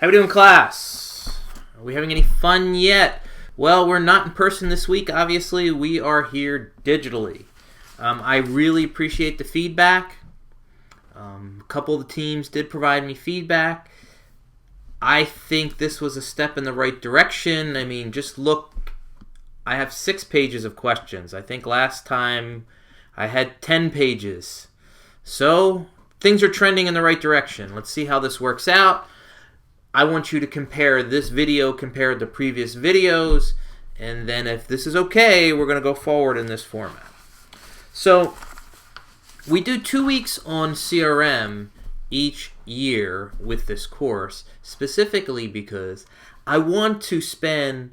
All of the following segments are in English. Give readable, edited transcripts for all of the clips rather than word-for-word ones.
How we doing, class? Are we having any fun yet? Well, we're not in person this week, obviously. We are here digitally. I really appreciate the feedback. A couple of the teams did provide me feedback. I think this was a step in the right direction. I mean, just look. I have 6 pages of questions. I think last time I had 10 pages. So, things are trending in the right direction. Let's see how this works out. I want you to compare this video compared to previous videos, and then if this is okay, we're going to go forward in this format. So, we do 2 weeks on CRM each year with this course, specifically because I want to spend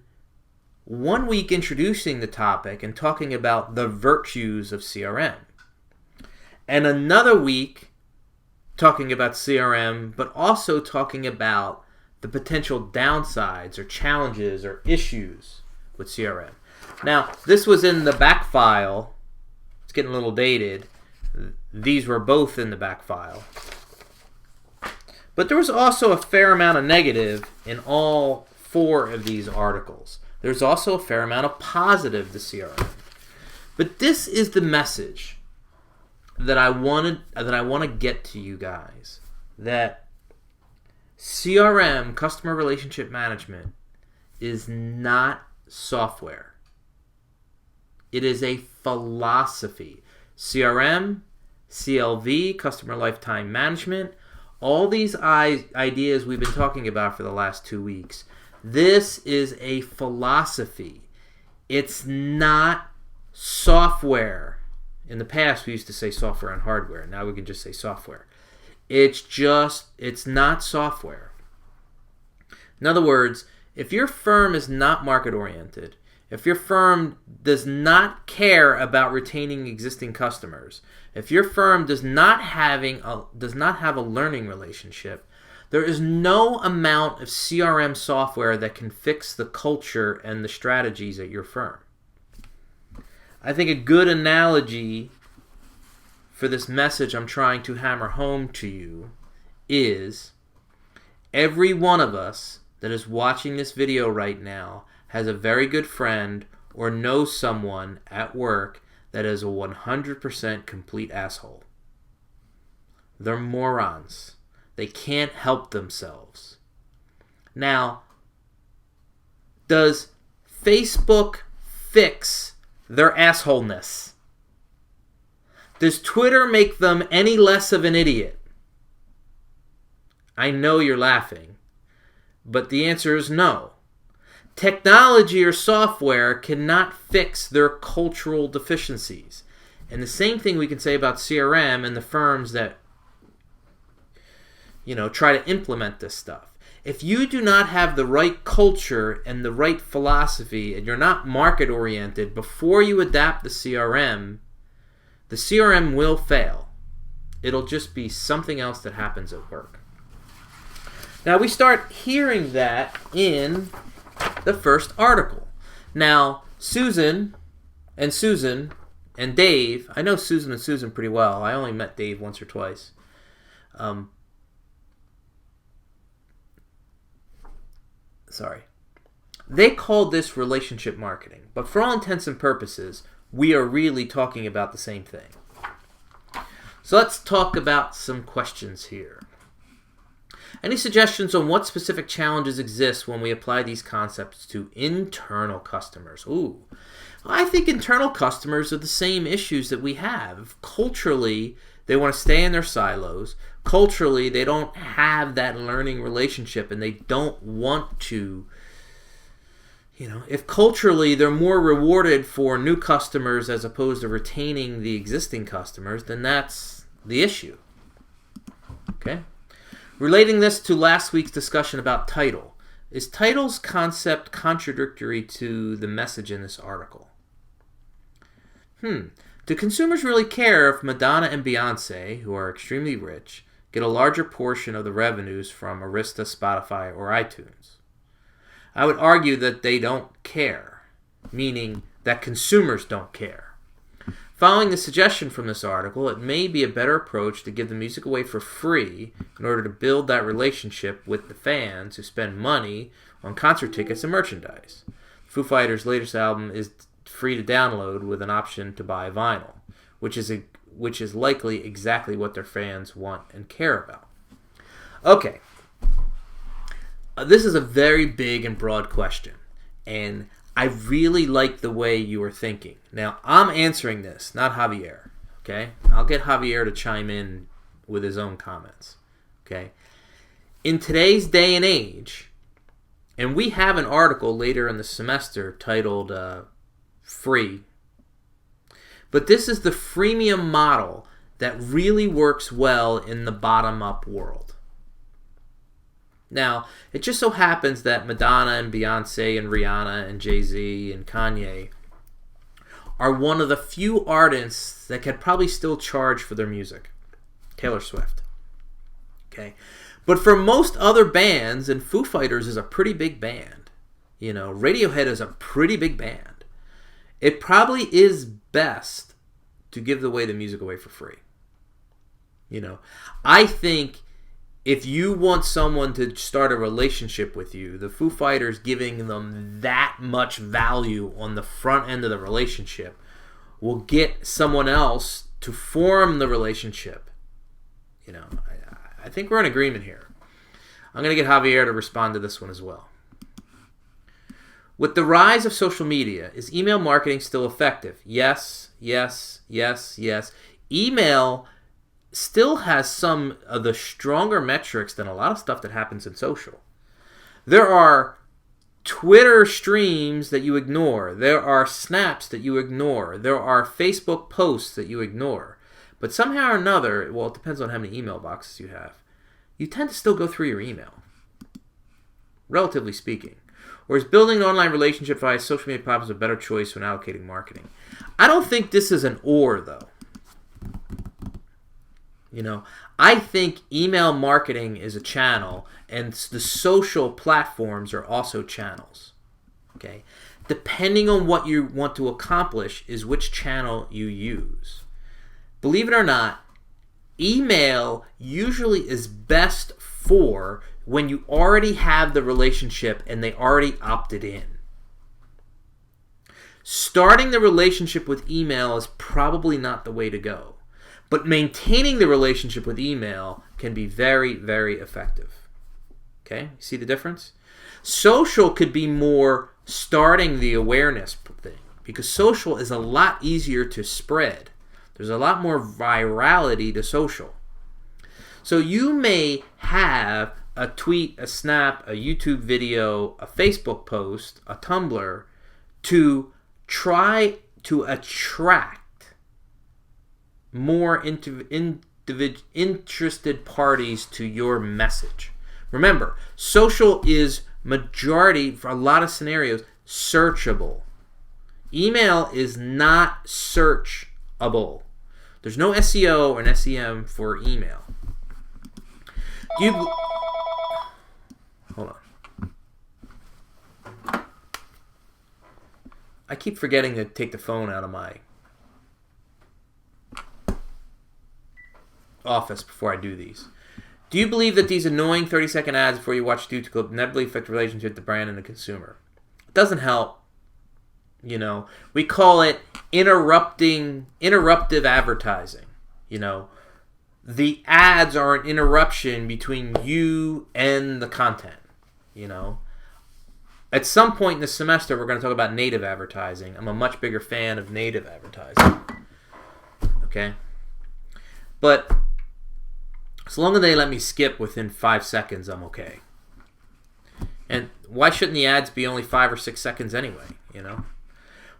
1 week introducing the topic and talking about the virtues of CRM, and another week talking about CRM, but also talking about the potential downsides or challenges or issues with CRM. Now, this was in the back file. It's getting a little dated. These were both in the back file. But there was also a fair amount of negative in all 4 of these articles. There's also a fair amount of positive to CRM. But this is the message that I want to get to you guys, that CRM, customer relationship management, is not software. It is a philosophy. CRM, CLV, customer lifetime management, all these ideas we've been talking about for the last 2 weeks. This is a philosophy. It's not software. In the past, we used to say software and hardware. Now we can just say software. It's not software. In other words, if your firm is not market-oriented, if your firm does not care about retaining existing customers, if your firm does not have a learning relationship, there is no amount of CRM software that can fix the culture and the strategies at your firm. I think a good analogy for this message I'm trying to hammer home to you is every one of us that is watching this video right now has a very good friend or knows someone at work that is a 100% complete asshole. They're morons. They can't help themselves. Now, does Facebook fix their assholeness? Does Twitter make them any less of an idiot? I know you're laughing, but the answer is no. Technology or software cannot fix their cultural deficiencies. And the same thing we can say about CRM and the firms that, try to implement this stuff. If you do not have the right culture and the right philosophy, and you're not market-oriented before you adapt the CRM will fail. It'll just be something else that happens at work. Now, we start hearing that in the first article. Now, Susan and Dave, I know Susan and Susan pretty well. I only met Dave once or twice. They called this relationship marketing, but for all intents and purposes, we are really talking about the same thing. So let's talk about some questions here. Any suggestions on what specific challenges exist when we apply these concepts to internal customers? Ooh, I think internal customers are the same issues that we have. Culturally, they want to stay in their silos. Culturally, they don't have that learning relationship and they don't want to. If culturally they're more rewarded for new customers as opposed to retaining the existing customers, then that's the issue. Okay? Relating this to last week's discussion about title, is title's concept contradictory to the message in this article? Do consumers really care if Madonna and Beyonce, who are extremely rich, get a larger portion of the revenues from Arista, Spotify, or iTunes? I would argue that they don't care, meaning that consumers don't care. Following the suggestion from this article, it may be a better approach to give the music away for free in order to build that relationship with the fans who spend money on concert tickets and merchandise. Foo Fighters' latest album is free to download with an option to buy vinyl, which is likely exactly what their fans want and care about. Okay. This is a very big and broad question, and I really like the way you are thinking. Now, I'm answering this, not Javier, okay? I'll get Javier to chime in with his own comments, okay? In today's day and age, and we have an article later in the semester titled Free, but this is the freemium model that really works well in the bottom-up world. Now, it just so happens that Madonna and Beyonce and Rihanna and Jay-Z and Kanye are one of the few artists that could probably still charge for their music. Taylor Swift. Okay? But for most other bands, and Foo Fighters is a pretty big band, Radiohead is a pretty big band, it probably is best to give away the music away for free. I think if you want someone to start a relationship with you, the Foo Fighters giving them that much value on the front end of the relationship will get someone else to form the relationship. I think we're in agreement here. I'm going to get Javier to respond to this one as well. With the rise of social media, is email marketing still effective? Yes, yes, yes, yes. Email still has some of the stronger metrics than a lot of stuff that happens in social. There are Twitter streams that you ignore. There are snaps that you ignore. There are Facebook posts that you ignore. But somehow or another, well, it depends on how many email boxes you have, you tend to still go through your email, relatively speaking. Whereas building an online relationship via social media platforms is a better choice when allocating marketing. I don't think this is an or, though. I think email marketing is a channel, and the social platforms are also channels. Okay? Depending on what you want to accomplish is which channel you use. Believe it or not, email usually is best for when you already have the relationship and they already opted in. Starting the relationship with email is probably not the way to go. But maintaining the relationship with email can be very, very effective. Okay? You see the difference? Social could be more starting the awareness thing, because social is a lot easier to spread. There's a lot more virality to social. So you may have a tweet, a snap, a YouTube video, a Facebook post, a Tumblr to try to attract more interested parties to your message. Remember, social is majority, for a lot of scenarios, searchable. Email is not searchable. There's no SEO or an SEM for email. Hold on. I keep forgetting to take the phone out of my office before I do these. Do you believe that these annoying 30-second ads before you watch YouTube clip negatively affect the relationship with the brand and the consumer? It doesn't help. We call it interruptive advertising. The ads are an interruption between you and the content. At some point in the semester, we're going to talk about native advertising. I'm a much bigger fan of native advertising. Okay? But as long as they let me skip within 5 seconds, I'm okay. And why shouldn't the ads be only 5 or 6 seconds anyway,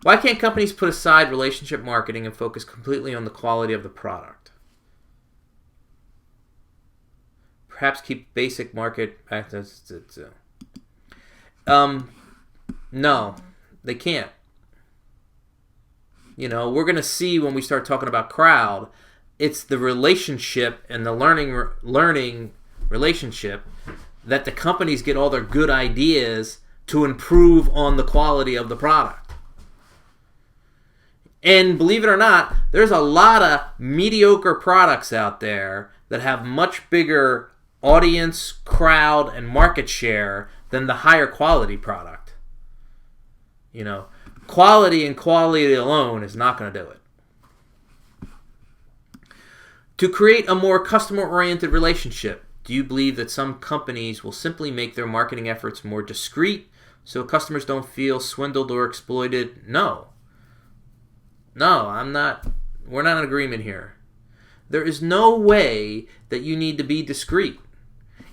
Why can't companies put aside relationship marketing and focus completely on the quality of the product? Perhaps keep basic market... No, they can't. We're going to see when we start talking about crowd, it's the relationship and the learning relationship that the companies get all their good ideas to improve on the quality of the product. And believe it or not, there's a lot of mediocre products out there that have much bigger audience, crowd, and market share than the higher quality product. Quality and quality alone is not going to do it. To create a more customer-oriented relationship, do you believe that some companies will simply make their marketing efforts more discreet so customers don't feel swindled or exploited? No, I'm not. We're not in agreement here. There is no way that you need to be discreet.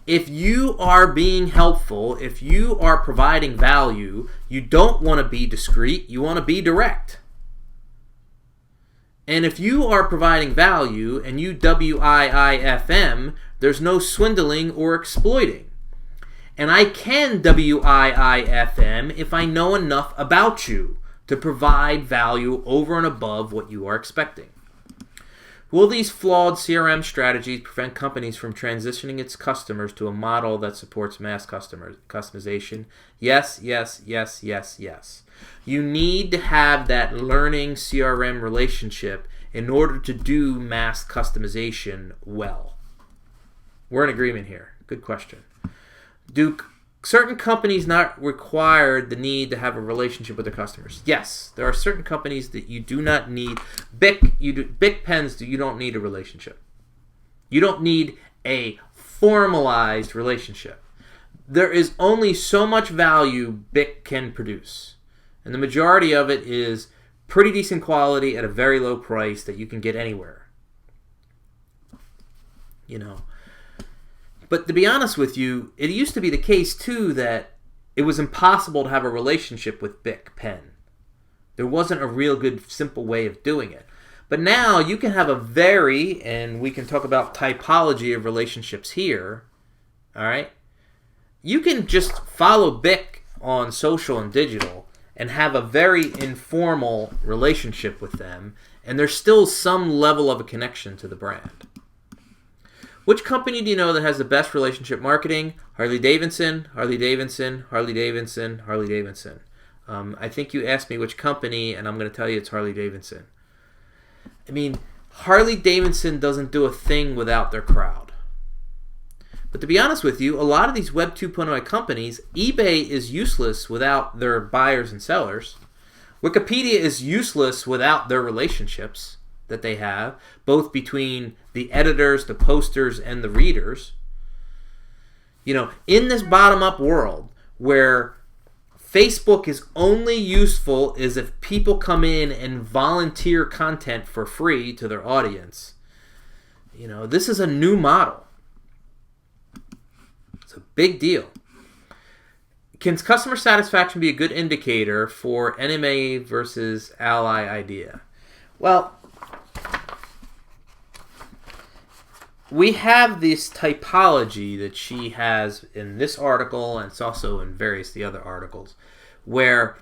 If you are being helpful, if you are providing value, you don't want to be discreet, you want to be direct. And if you are providing value and you WIIFM, there's no swindling or exploiting. And I can WIIFM if I know enough about you to provide value over and above what you are expecting. Will these flawed CRM strategies prevent companies from transitioning its customers to a model that supports mass customization? Yes. You need to have that learning CRM relationship in order to do mass customization well. We're in agreement here. Good question. Do certain companies not require the need to have a relationship with their customers? Yes, there are certain companies that you do not need. Bic pens, you don't need a relationship. You don't need a formalized relationship. There is only so much value Bic can produce. And the majority of it is pretty decent quality at a very low price that you can get anywhere. But to be honest with you, it used to be the case too that it was impossible to have a relationship with Bic pen. There wasn't a real good, simple way of doing it. But now you can have and we can talk about typology of relationships here, all right? You can just follow Bic on social and digital and have a very informal relationship with them, and there's still some level of a connection to the brand. Which company do you know that has the best relationship marketing? Harley-Davidson, Harley-Davidson, Harley-Davidson, Harley-Davidson. I think you asked me which company, and I'm going to tell you it's Harley-Davidson. Harley-Davidson doesn't do a thing without their crowd. But to be honest with you, a lot of these Web 2.0 companies, eBay is useless without their buyers and sellers. Wikipedia is useless without their relationships that they have, both between the editors, the posters, and the readers. In this bottom-up world where Facebook is only useful is if people come in and volunteer content for free to their audience. This is a new model. It's a big deal. Can customer satisfaction be a good indicator for NMA versus ally idea? Well, we have this typology that she has in this article, and it's also in various the other articles, where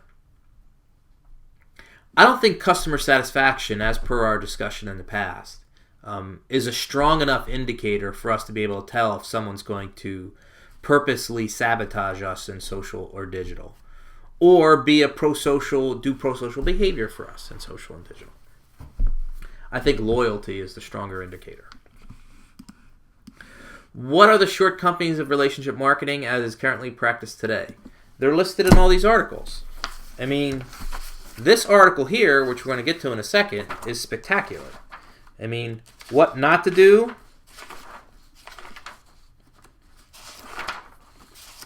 I don't think customer satisfaction, as per our discussion in the past, is a strong enough indicator for us to be able to tell if someone's going to purposely sabotage us in social or digital, or be do pro-social behavior for us in social and digital. I think loyalty is the stronger indicator. What are the shortcomings of relationship marketing as is currently practiced today? They're listed in all these articles. This article here, which we're going to get to in a second, is spectacular. What not to do?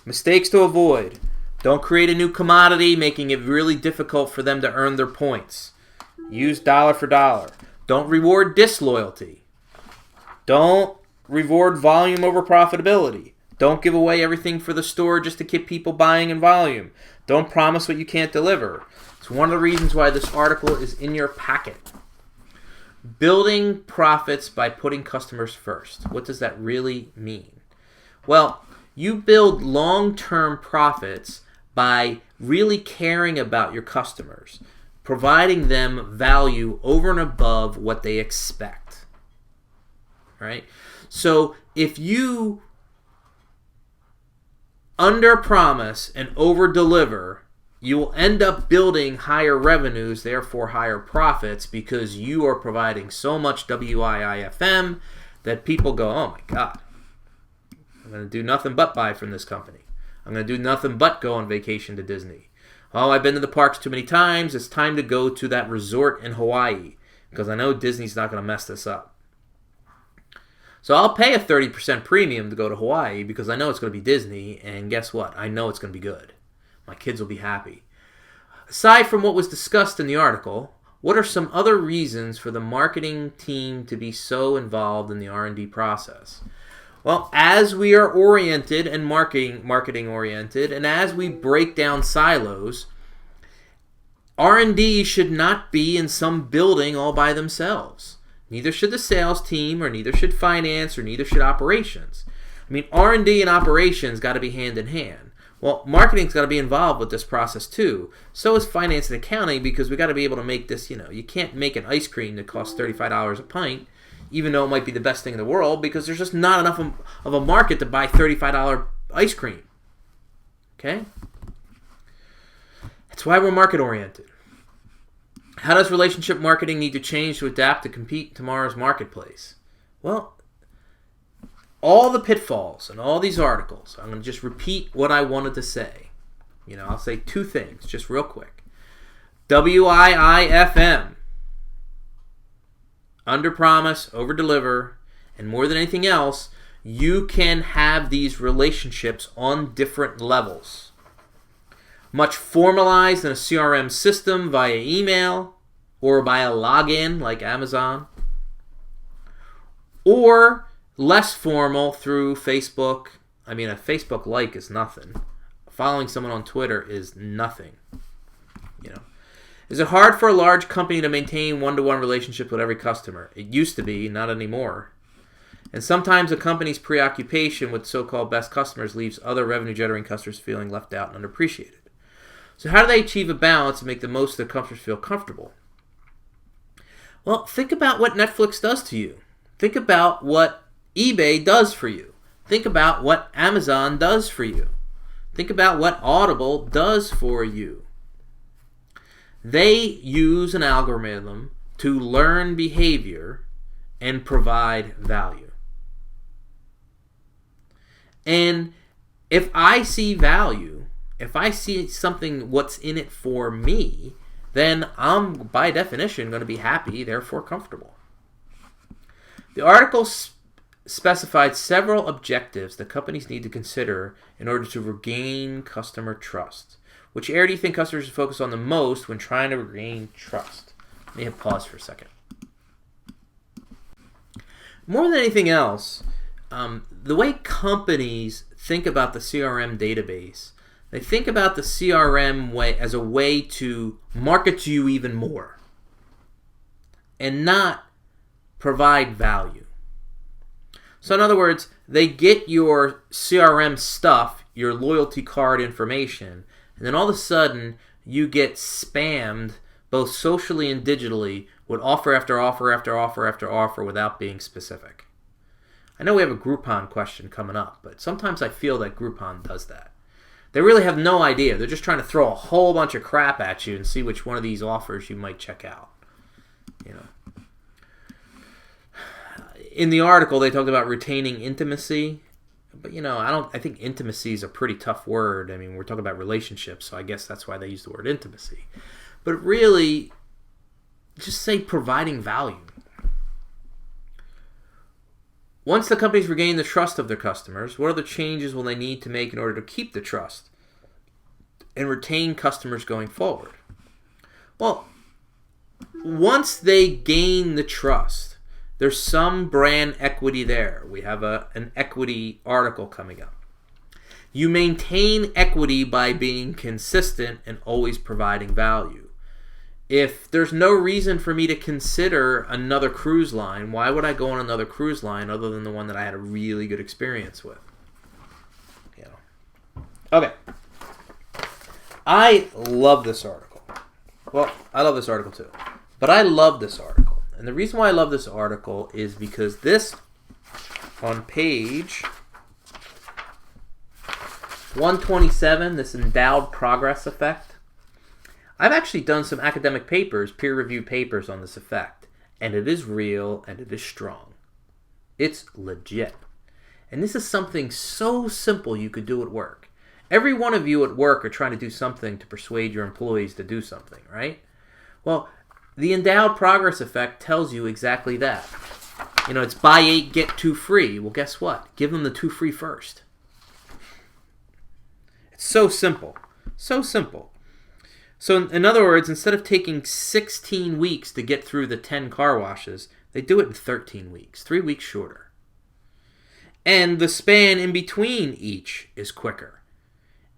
Mistakes to avoid. Don't create a new commodity, making it really difficult for them to earn their points. Use dollar for dollar. Don't reward disloyalty. Don't reward volume over profitability. Don't give away everything for the store just to keep people buying in volume. Don't promise what you can't deliver. It's one of the reasons why this article is in your packet. Building profits by putting customers first. What does that really mean? Well, you build long-term profits by really caring about your customers, providing them value over and above what they expect. Right? So if you under-promise and over-deliver you will end up building higher revenues, therefore higher profits, because you are providing so much WIIFM that people go, oh my God, I'm going to do nothing but buy from this company. I'm going to do nothing but go on vacation to Disney. Oh, I've been to the parks too many times. It's time to go to that resort in Hawaii because I know Disney's not going to mess this up. So I'll pay a 30% premium to go to Hawaii because I know it's going to be Disney, and guess what? I know it's going to be good. My kids will be happy. Aside from what was discussed in the article, what are some other reasons for the marketing team to be so involved in the R&D process? Well, as we are oriented and marketing oriented, and as we break down silos, R&D should not be in some building all by themselves. Neither should the sales team, or neither should finance, or neither should operations. I mean, R&D and operations got to be hand in hand. Well, marketing's got to be involved with this process too. So is finance and accounting, because we got to be able to make this, you can't make an ice cream that costs $35 a pint, even though it might be the best thing in the world, because there's just not enough of a market to buy $35 ice cream. Okay? That's why we're market oriented. How does relationship marketing need to change to adapt to compete in tomorrow's marketplace? Well, all the pitfalls and all these articles, I'm going to just repeat what I wanted to say. I'll say two things just real quick. WIIFM. Under promise, over deliver, and more than anything else, you can have these relationships on different levels. Much formalized in a CRM system via email or by a login like Amazon, or less formal through Facebook. I mean, a Facebook like is nothing. Following someone on Twitter is nothing. Is it hard for a large company to maintain one-to-one relationships with every customer? It used to be, not anymore. And sometimes a company's preoccupation with so-called best customers leaves other revenue-generating customers feeling left out and underappreciated. So how do they achieve a balance and make the most of their customers feel comfortable? Well, think about what Netflix does to you. Think about what eBay does for you. Think about what Amazon does for you. Think about what Audible does for you. They use an algorithm to learn behavior and provide value. And if I see value, if I see something, what's in it for me, then I'm, by definition, going to be happy, therefore comfortable. The article specified several objectives that companies need to consider in order to regain customer trust. Which area do you think customers should focus on the most when trying to regain trust? Let me hit pause for a second. More than anything else, the way companies think about the CRM database, they think about the CRM way as a way to market to you even more and not provide value. So in other words, they get your CRM stuff, your loyalty card information, and then all of a sudden you get spammed both socially and digitally with offer after offer after offer after offer without being specific. I know we have a Groupon question coming up, but sometimes I feel that Groupon does that. They really have no idea. They're just trying to throw a whole bunch of crap at you and see which one of these offers you might check out. In the article, they talked about retaining intimacy. But, I think intimacy is a pretty tough word. I mean, we're talking about relationships, so I guess that's why they use the word intimacy. But really, just say providing value. Once the companies regain the trust of their customers, what other changes will they need to make in order to keep the trust and retain customers going forward? Well, once they gain the trust, there's some brand equity there. We have an equity article coming up. You maintain equity by being consistent and always providing value. If there's no reason for me to consider another cruise line, why would I go on another cruise line other than the one that I had a really good experience with? Okay. I love this article. Well, I love this article too. But I love this article. And the reason why I love this article is because this, on page 127, this endowed progress effect, I've actually done some academic papers, peer-reviewed papers on this effect, and it is real and it is strong. It's legit. And this is something so simple you could do at work. Every one of you at work are trying to do something to persuade your employees to do something, right? Well, the endowed progress effect tells you exactly that. It's buy 8, get 2 free. Well, guess what? Give them the 2 free first. It's so simple. So simple. So in other words, instead of taking 16 weeks to get through the 10 car washes, they do it in 13 weeks, 3 weeks shorter. And the span in between each is quicker.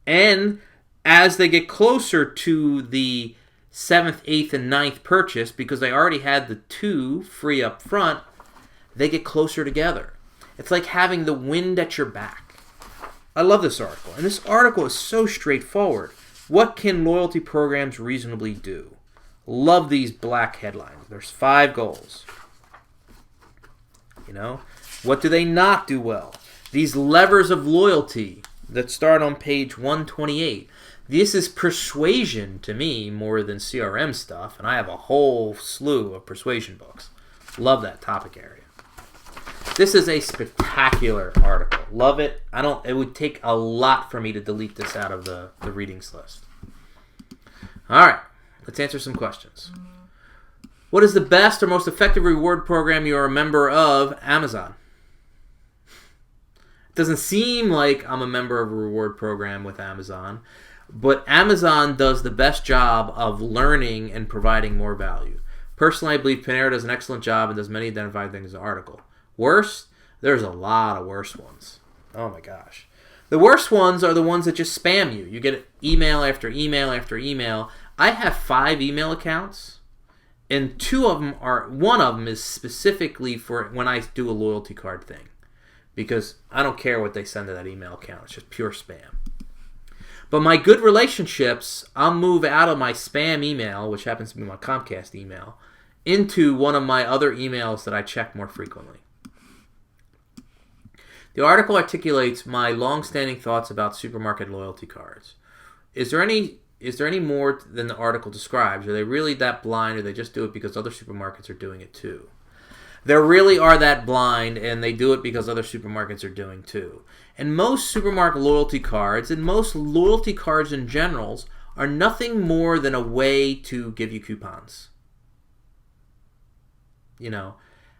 And as they get closer to the 7th, 8th, and 9th purchase, because they already had the 2 free up front, they get closer together. It's like having the wind at your back. I love this article. And this article is so straightforward. What can loyalty programs reasonably do? Love these black headlines. There's 5 goals. What do they not do well? These levers of loyalty that start on page 128. This is persuasion to me more than CRM stuff, and I have a whole slew of persuasion books. Love that topic area. This is a spectacular article. Love it. It would take a lot for me to delete this out of the readings list. All right, let's answer some questions. What is the best or most effective reward program you are a member of? Amazon. It doesn't seem like I'm a member of a reward program with Amazon, but Amazon does the best job of learning and providing more value. Personally, I believe Panera does an excellent job and does many identified things in the article. Worst? There's a lot of worse ones. Oh my gosh. The worst ones are the ones that just spam you. You get email after email after email. I have 5 email accounts, and one of them is specifically for when I do a loyalty card thing, because I don't care what they send to that email account. It's just pure spam. But my good relationships, I'll move out of my spam email, which happens to be my Comcast email, into one of my other emails that I check more frequently. The article articulates my long-standing thoughts about supermarket loyalty cards. Is there any more than the article describes? Are they really that blind, or they just do it because other supermarkets are doing it too? They really are that blind, and they do it because other supermarkets are doing too. And most supermarket loyalty cards, and most loyalty cards in general, are nothing more than a way to give you coupons.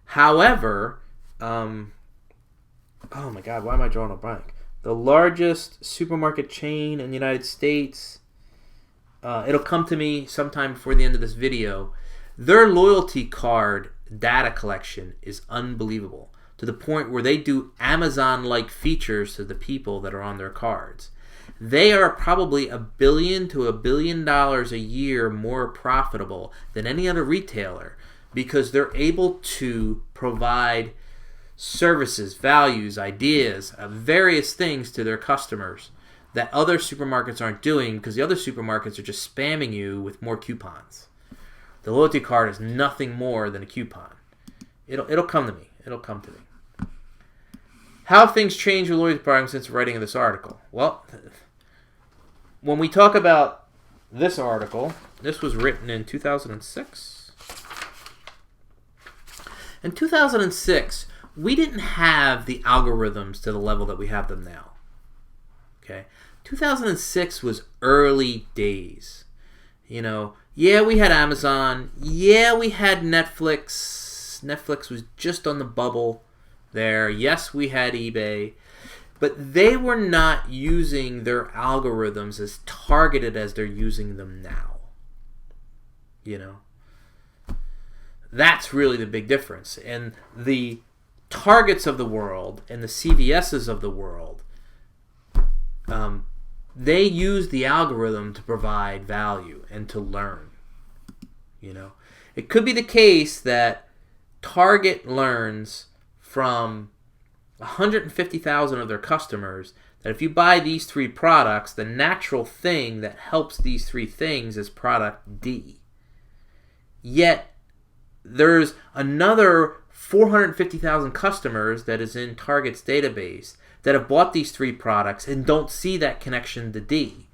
However, oh my God, why am I drawing a blank? The largest supermarket chain in the United States, it'll come to me sometime before the end of this video. Their loyalty card data collection is unbelievable, to the point where they do Amazon-like features to the people that are on their cards. They are probably $1 billion to $1 billion a year more profitable than any other retailer, because they're able to provide services, values, ideas, various things to their customers that other supermarkets aren't doing, because the other supermarkets are just spamming you with more coupons. The loyalty card is nothing more than a coupon. It'll come to me. It'll come to me. How have things changed with loyalty programs since the writing of this article? Well, when we talk about this article, this was written in 2006. In 2006, we didn't have the algorithms to the level that we have them now. Okay? 2006 was early days. Yeah, we had Amazon. Yeah, we had Netflix. Netflix was just on the bubble there. Yes, we had eBay. But they were not using their algorithms as targeted as they're using them now. That's really the big difference. And the Targets of the world and the CVS's of the world, they use the algorithm to provide value and to learn. It could be the case that Target learns from 150,000 of their customers that if you buy these 3 products, the natural thing that helps these 3 things is product D. Yet there's another 450,000 customers that is in Target's database that have bought these 3 products and don't see that connection to D.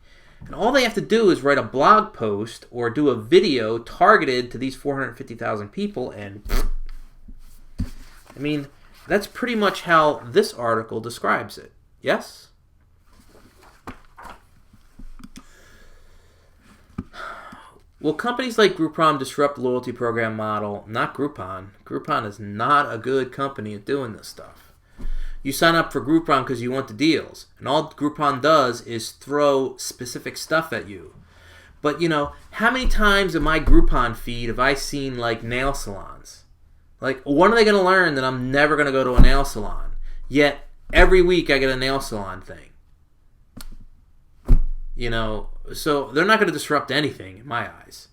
And all they have to do is write a blog post or do a video targeted to these 450,000 people. And I mean, that's pretty much how this article describes it. Yes? Will companies like Groupon disrupt the loyalty program model? Not Groupon. Groupon is not a good company at doing this stuff. You sign up for Groupon because you want the deals. And all Groupon does is throw specific stuff at you. But, how many times in my Groupon feed have I seen, nail salons? When are they going to learn that I'm never going to go to a nail salon? Yet, every week I get a nail salon thing. So they're not going to disrupt anything in my eyes.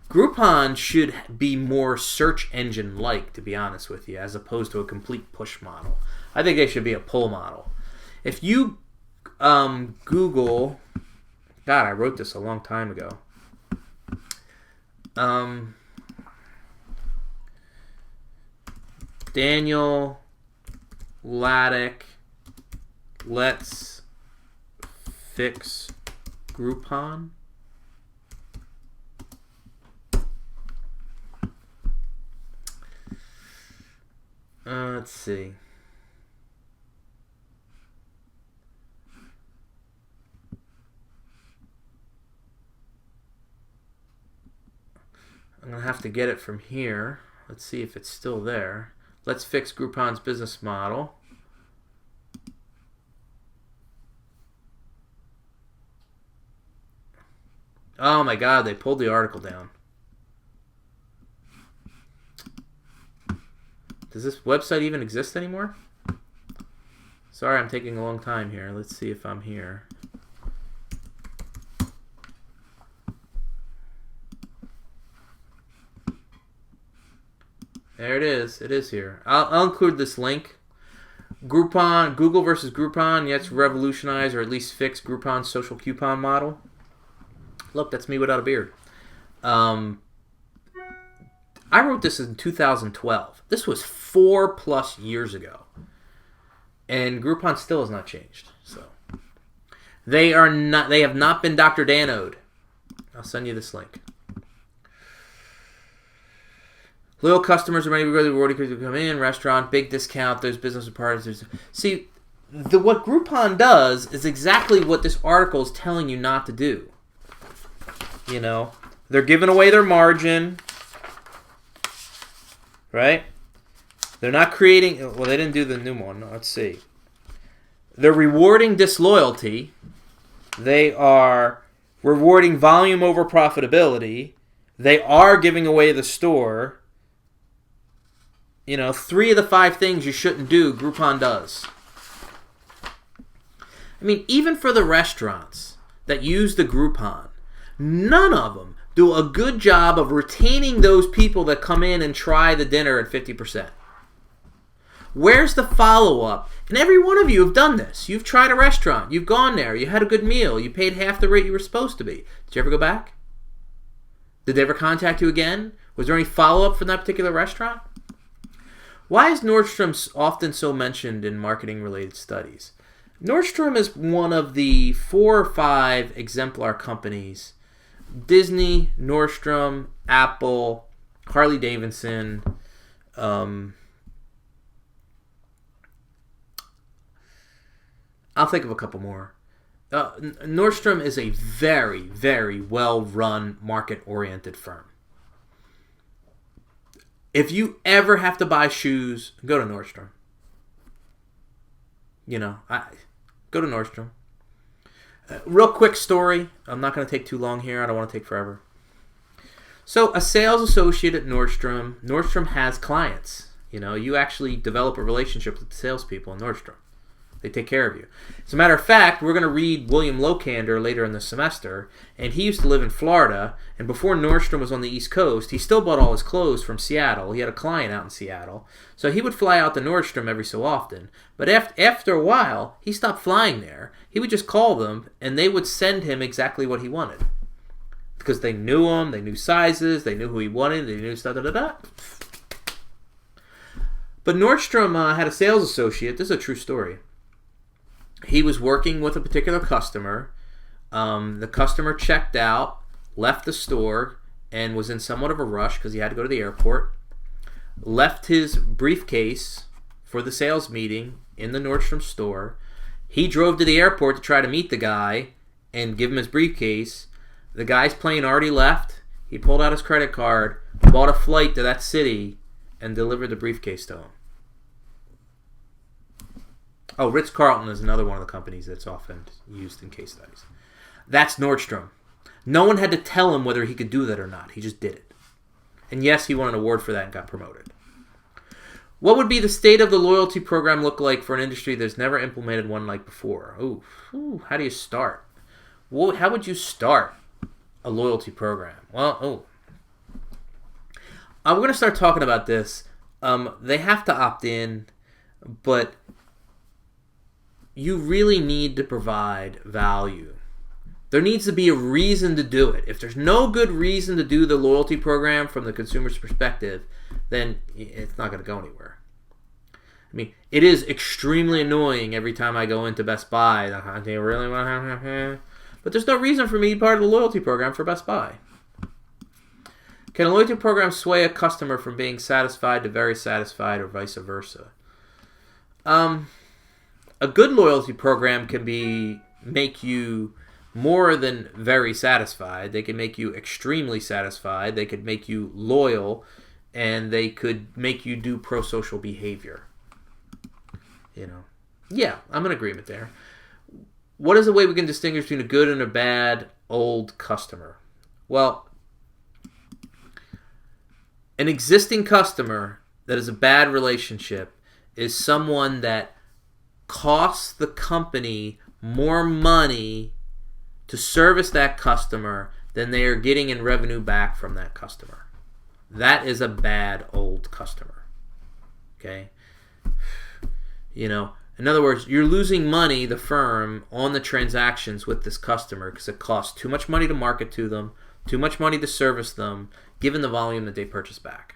Groupon should be more search engine-like, to be honest with you, as opposed to a complete push model. I think they should be a pull model. If you Google... God, I wrote this a long time ago. Daniel Laddick, let's fix Groupon. Let's see. I'm going to have to get it from here. Let's see if it's still there. Let's fix Groupon's business model. Oh my God, they pulled the article down. Does this website even exist anymore? Sorry, I'm taking a long time here. Let's see if I'm here. There it is. It is here. I'll include this link. Groupon, Google versus Groupon. Let's revolutionize or at least fix Groupon's social coupon model. Look, that's me without a beard. I wrote this in 2012. This was 4+ years ago. And Groupon still has not changed. So they have not been Dr. Dano'd. I'll send you this link. Loyal customers are ready to be rewarded because they come in, restaurant, big discount, there's business partners. See, what Groupon does is exactly what this article is telling you not to do. They're giving away their margin, right? They're not creating, well, they didn't do the new one. Let's see. They're rewarding disloyalty. They are rewarding volume over profitability. They are giving away the store. 3 of the 5 things you shouldn't do, Groupon does. I mean, even for the restaurants that use the Groupon, none of them do a good job of retaining those people that come in and try the dinner at 50%. Where's the follow-up? And every one of you have done this. You've tried a restaurant. You've gone there. You had a good meal. You paid half the rate you were supposed to be. Did you ever go back? Did they ever contact you again? Was there any follow-up from that particular restaurant? Why is Nordstrom often so mentioned in marketing-related studies? Nordstrom is one of the 4 or 5 exemplar companies. Disney, Nordstrom, Apple, Harley Davidson. I'll think of a couple more. Nordstrom is a very, very well-run, market-oriented firm. If you ever have to buy shoes, go to Nordstrom. Go to Nordstrom. Real quick story. I'm not going to take too long here. I don't want to take forever. So, a sales associate at Nordstrom. Nordstrom has clients. You actually develop a relationship with the salespeople in Nordstrom. They take care of you. As a matter of fact, we're going to read William Locander later in the semester, and he used to live in Florida, and before Nordstrom was on the East Coast, he still bought all his clothes from Seattle. He had a client out in Seattle, so he would fly out to Nordstrom every so often. But after a while, he stopped flying there. He would just call them, and they would send him exactly what he wanted. Because they knew him, they knew sizes, they knew who he wanted, they knew da-da-da-da. But Nordstrom had a sales associate. This is a true story. He was working with a particular customer The customer checked out, left the store, and was in somewhat of a rush because he had to go to the airport. Left his briefcase for the sales meeting in the Nordstrom store. He drove to the airport to try to meet the guy and give him his briefcase. The guy's plane already left. He pulled out his credit card, bought a flight to that city, and delivered the briefcase to him. Oh, Ritz-Carlton is another one of the companies that's often used in case studies. That's Nordstrom. No one had to tell him whether he could do that or not. He just did it. And yes, he won an award for that and got promoted. What would be the state of the loyalty program look like for an industry that's never implemented one like before? Ooh, how do you start? How would you start a loyalty program? Well, I'm going to start talking about this. They have to opt in, but you really need to provide value. There needs to be a reason to do it. If there's no good reason to do the loyalty program from the consumer's perspective, then it's not going to go anywhere. I mean, it is extremely annoying every time I go into Best Buy. Do you really want to? But there's no reason for me to be part of the loyalty program for Best Buy. Can a loyalty program sway a customer from being satisfied to very satisfied or vice versa? A good loyalty program can make you more than very satisfied. They can make you extremely satisfied. They could make you loyal, and they could make you do pro-social behavior. Yeah, I'm in agreement there. What is the way we can distinguish between a good and a bad old customer? Well, an existing customer that is a bad relationship is someone that costs the company more money to service that customer than they are getting in revenue back from that customer. That is a bad old customer. Okay? In other words, you're losing money, the firm, on the transactions with this customer because it costs too much money to market to them, too much money to service them, given the volume that they purchase back.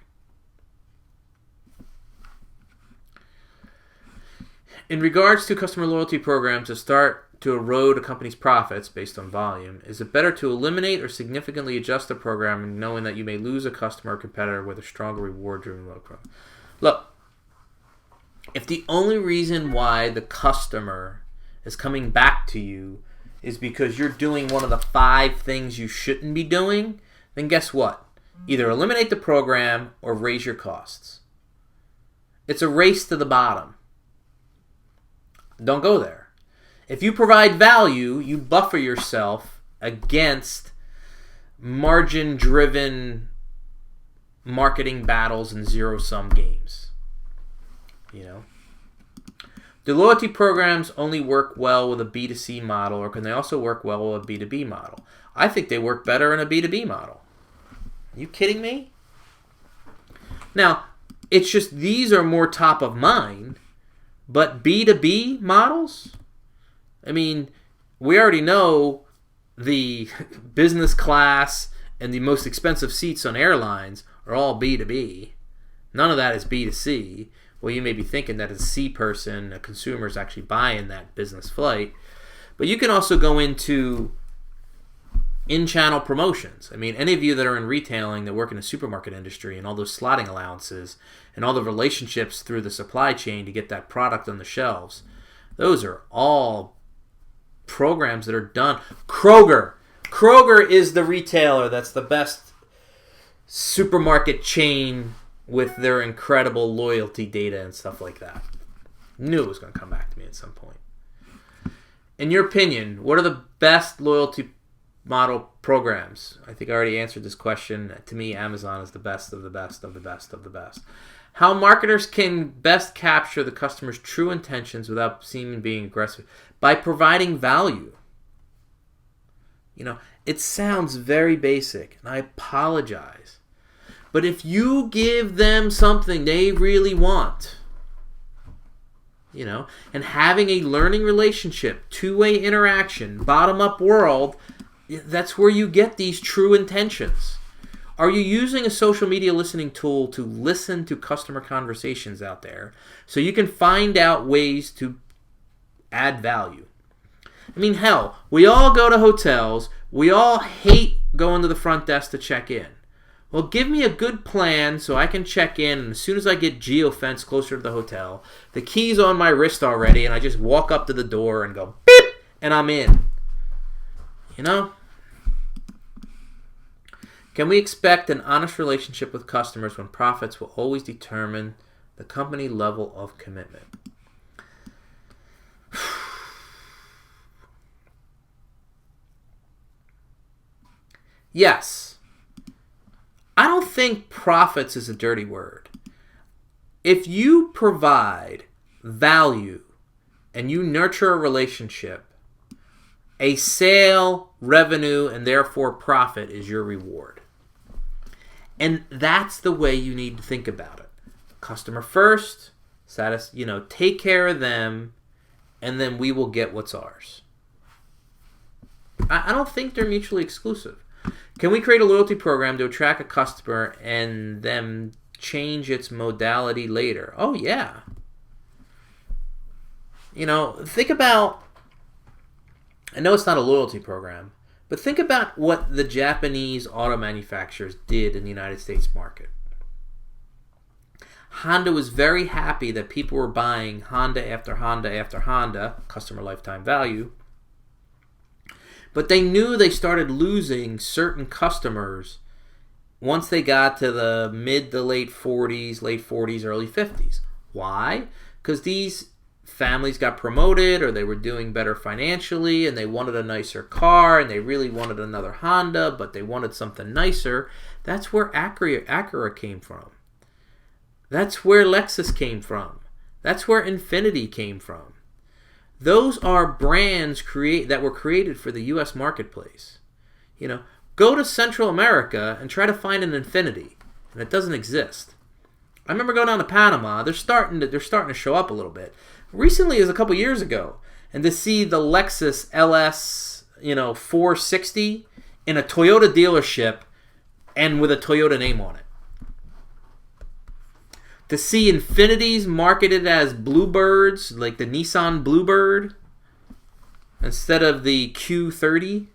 In regards to customer loyalty programs that start to erode a company's profits based on volume, is it better to eliminate or significantly adjust the program knowing that you may lose a customer or competitor with a stronger reward-driven loyalty program? Look, if the only reason why the customer is coming back to you is because you're doing one of the 5 things you shouldn't be doing, then guess what? Either eliminate the program or raise your costs. It's a race to the bottom. Don't go there. If you provide value, you buffer yourself against margin-driven marketing battles and zero-sum games. Do loyalty programs only work well with a B2C model, or can they also work well with a B2B model? I think they work better in a B2B model. Are you kidding me? Now, it's just these are more top of mind, but B2B models? I mean, we already know the business class and the most expensive seats on airlines are all B2B. None of that is B2C. Well, you may be thinking that a C person, a consumer, is actually buying that business flight. But you can also go into in-channel promotions. I mean, any of you that are in retailing that work in the supermarket industry and all those slotting allowances and all the relationships through the supply chain to get that product on the shelves, those are all programs that are done. Kroger is the retailer that's the best supermarket chain with their incredible loyalty data and stuff like that. Knew it was going to come back to me at some point. In your opinion, what are the best loyalty model programs? I think I already answered this question. To me, Amazon is the best of the best of the best of the best. How marketers can best capture the customer's true intentions without seeming being aggressive? By providing value. It sounds very basic, and I apologize. But if you give them something they really want, and having a learning relationship, two-way interaction, bottom-up world, that's where you get these true intentions. Are you using a social media listening tool to listen to customer conversations out there so you can find out ways to add value? I mean, hell, we all go to hotels. We all hate going to the front desk to check in. Well, give me a good plan so I can check in, and as soon as I get geofenced closer to the hotel, the key's on my wrist already, and I just walk up to the door and go, beep, and I'm in. You know? Can we expect an honest relationship with customers when profits will always determine the company level of commitment? Yes. I don't think profits is a dirty word. If you provide value and you nurture a relationship, a sale, revenue, and therefore profit is your reward. And that's the way you need to think about it. Customer first, take care of them, and then we will get what's ours. I don't think they're mutually exclusive. Can we create a loyalty program to attract a customer and then change its modality later? Oh, yeah. Think about, I know it's not a loyalty program, but think about what the Japanese auto manufacturers did in the United States market. Honda was very happy that people were buying Honda after Honda after Honda, customer lifetime value, but they knew they started losing certain customers once they got to the mid to late 40s, early 50s. Why? Because these families got promoted or they were doing better financially and they wanted a nicer car and they really wanted another Honda, but they wanted something nicer. That's where Acura came from. That's where Lexus came from. That's where Infiniti came from. Those are brands that were created for the U.S. marketplace. Go to Central America and try to find an Infiniti, and it doesn't exist. I remember going down to Panama. They're starting to show up a little bit. Recently, is a couple years ago, and to see the Lexus LS, 460 in a Toyota dealership and with a Toyota name on it. To see Infinitis marketed as Bluebirds, like the Nissan Bluebird, instead of the Q30.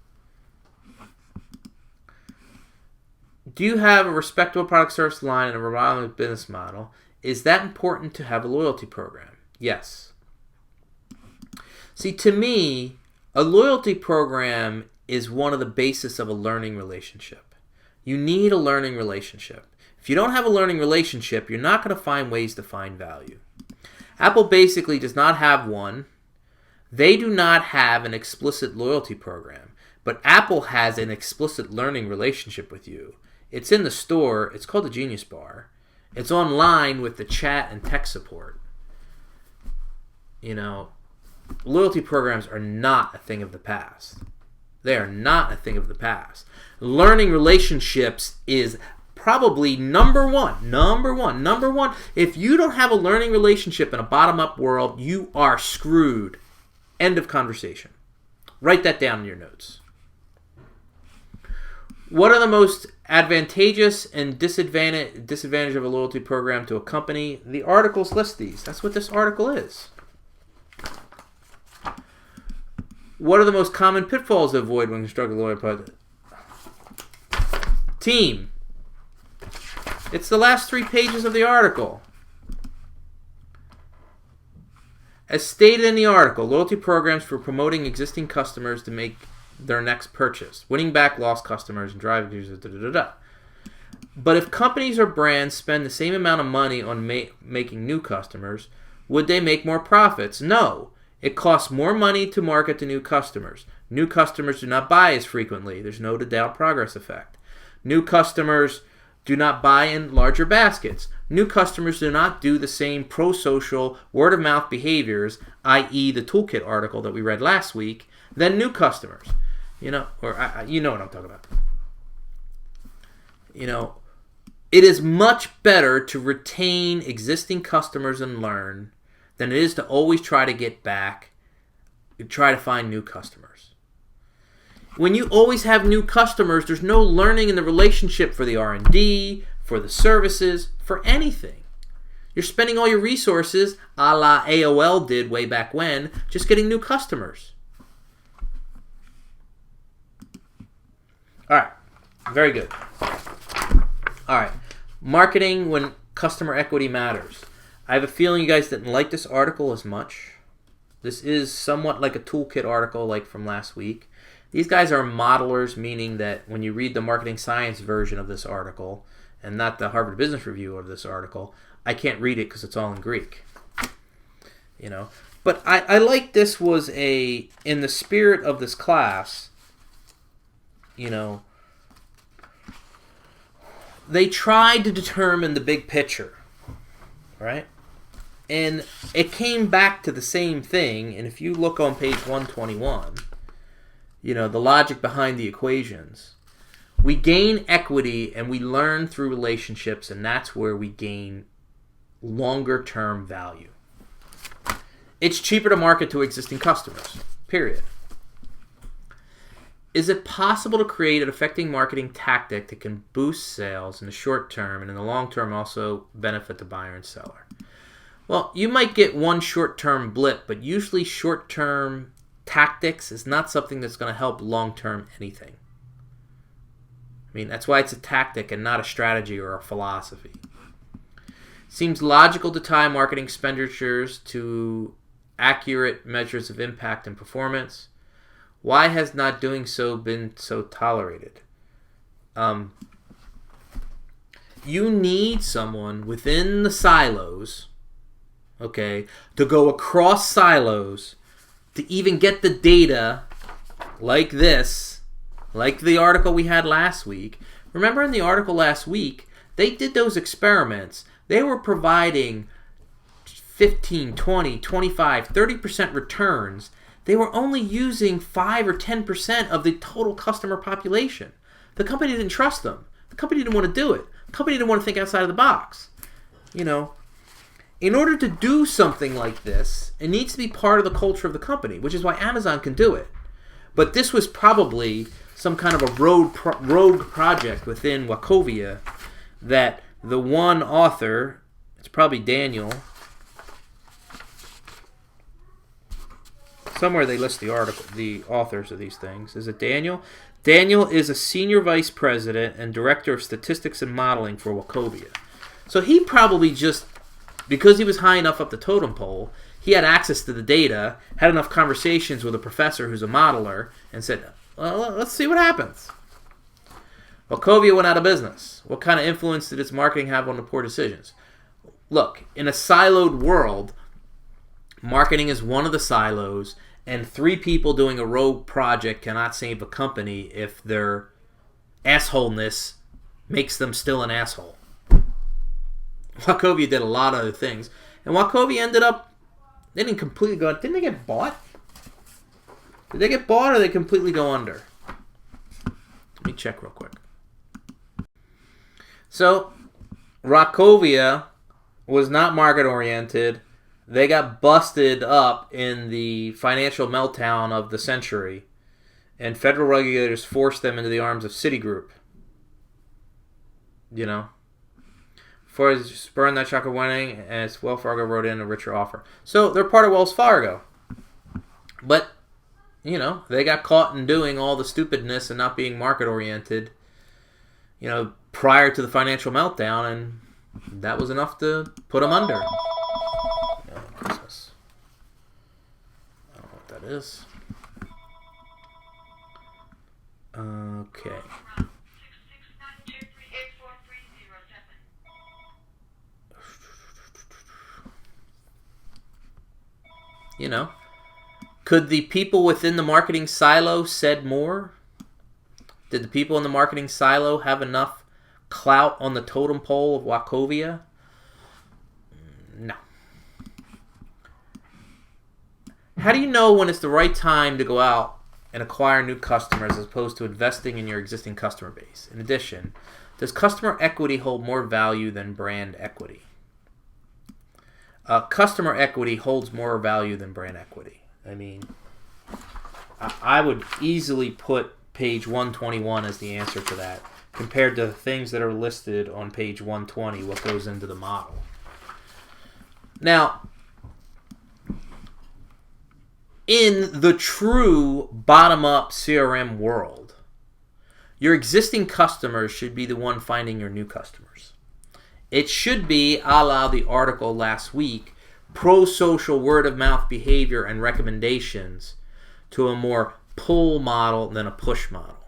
Do you have a respectable product service line and a reliable business model? Is that important to have a loyalty program? Yes. See, to me, a loyalty program is one of the basis of a learning relationship. You need a learning relationship. If you don't have a learning relationship, you're not going to find ways to find value. Apple basically does not have one. They do not have an explicit loyalty program, but Apple has an explicit learning relationship with you. It's in the store. It's called the Genius Bar. It's online with the chat and tech support. Loyalty programs are not a thing of the past. They are not a thing of the past. Learning relationships is probably number one. If you don't have a learning relationship in a bottom-up world, you are screwed. End of conversation. Write that down in your notes. What are the most advantageous and disadvantage of a loyalty program to a company? The articles list these. That's what this article is. What are the most common pitfalls to avoid when constructing a loyalty program? Team. It's the last 3 pages of the article. As stated in the article, loyalty programs for promoting existing customers to make their next purchase, winning back lost customers, and driving users, But if companies or brands spend the same amount of money on making new customers, would they make more profits? No. It costs more money to market to new customers. New customers do not buy as frequently. There's no doubt progress effect. New customers do not buy in larger baskets. New customers do not do the same pro-social, word-of-mouth behaviors, i.e. the toolkit article that we read last week, than new customers. You know what I'm talking about. It is much better to retain existing customers and learn than it is to always try to get back, try to find new customers. When you always have new customers, there's no learning in the relationship for the R&D, for the services, for anything. You're spending all your resources, a la AOL did way back when, just getting new customers. Very good. All right. Marketing when customer equity matters. I have a feeling you guys didn't like this article as much. This is somewhat like a toolkit article like from last week. These guys are modelers, meaning that when you read the marketing science version of this article and not the Harvard Business Review of this article, I can't read it because it's all in Greek. But I like this was in the spirit of this class, they tried to determine the big picture, right? And it came back to the same thing. And if you look on page 121, the logic behind the equations, we gain equity and we learn through relationships, and that's where we gain longer term value. It's cheaper to market to existing customers, period. Is it possible to create an effective marketing tactic that can boost sales in the short term and in the long term also benefit the buyer and seller? Well, you might get one short-term blip, but usually short-term tactics is not something that's going to help long-term anything. That's why it's a tactic and not a strategy or a philosophy. Seems logical to tie marketing expenditures to accurate measures of impact and performance. Why has not doing so been so tolerated? You need someone within the silos, to go across silos to even get the data like this, like the article we had last week. Remember in the article last week, they did those experiments. They were providing 15, 20, 25, 30% returns. They were only using 5 or 10% of the total customer population. The company didn't trust them. The company didn't want to do it. The company didn't want to think outside of the box. In order to do something like this, it needs to be part of the culture of the company, which is why Amazon can do it. But this was probably some kind of a rogue project within Wachovia that the one author, it's probably Daniel. Somewhere they list the authors of these things. Is it Daniel? Daniel is a senior vice president and director of statistics and modeling for Wachovia. So he probably just, because he was high enough up the totem pole, he had access to the data, had enough conversations with a professor who's a modeler, and said, well, let's see what happens. Wachovia went out of business. What kind of influence did its marketing have on the poor decisions? Look, in a siloed world, marketing is one of the silos, and 3 people doing a rogue project cannot save a company if their assholeness makes them still an asshole. Wachovia did a lot of other things, and Wachovia ended up, they didn't completely go, didn't they get bought? Did they get bought or did they completely go under? Let me check real quick. So, Wachovia was not market oriented. They got busted up in the financial meltdown of the century, and federal regulators forced them into the arms of Citigroup. For spurring that shock of winning, as Wells Fargo wrote in a richer offer. So they're part of Wells Fargo. But, they got caught in doing all the stupidness and not being market oriented, prior to the financial meltdown, and that was enough to put them under. Christmas. I don't know what that is. Okay. Could the people within the marketing silo said more? Did the people in the marketing silo have enough clout on the totem pole of Wachovia? No. How do you know when it's the right time to go out and acquire new customers as opposed to investing in your existing customer base? In addition, does customer equity hold more value than brand equity? Customer equity holds more value than brand equity. I would easily put page 121 as the answer to that, compared to the things that are listed on page 120, what goes into the model. Now, in the true bottom-up CRM world, Your existing customers should be the one finding your new customers. It should be, a la the article last week, pro-social word-of-mouth behavior and recommendations to a more pull model than a push model.